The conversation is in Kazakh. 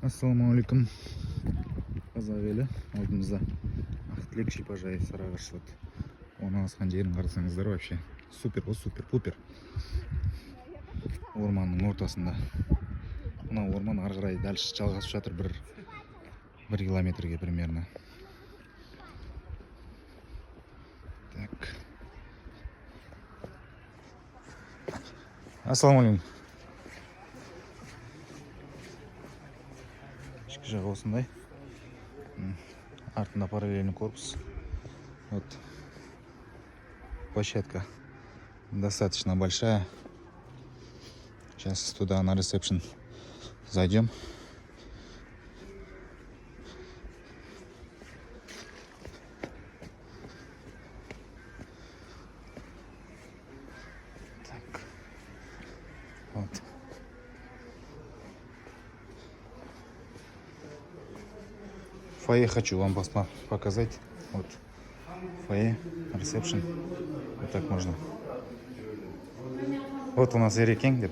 Ассалаумалейкум. Қазақ елі алдымызда Ақтілек шипажайы Сарыағаш. Орналасқан жерін қарасаңыздар, вообще супер, супер пупер. Орманның ортасында. Мына орман ары қарай дальше жалғасып жатыр, бір километрге примерно. Так. Ассалаумалейкум. Ішкі жағы осындай. Артында параллельный корпус. Вот. Площадка достаточно большая. Сейчас туда на ресепшн зайдем. Так. Вот. Фойе хочу вам показать. Вот. Фойе, ресепшн. Вот так можно. Вот у нас Эрикинг.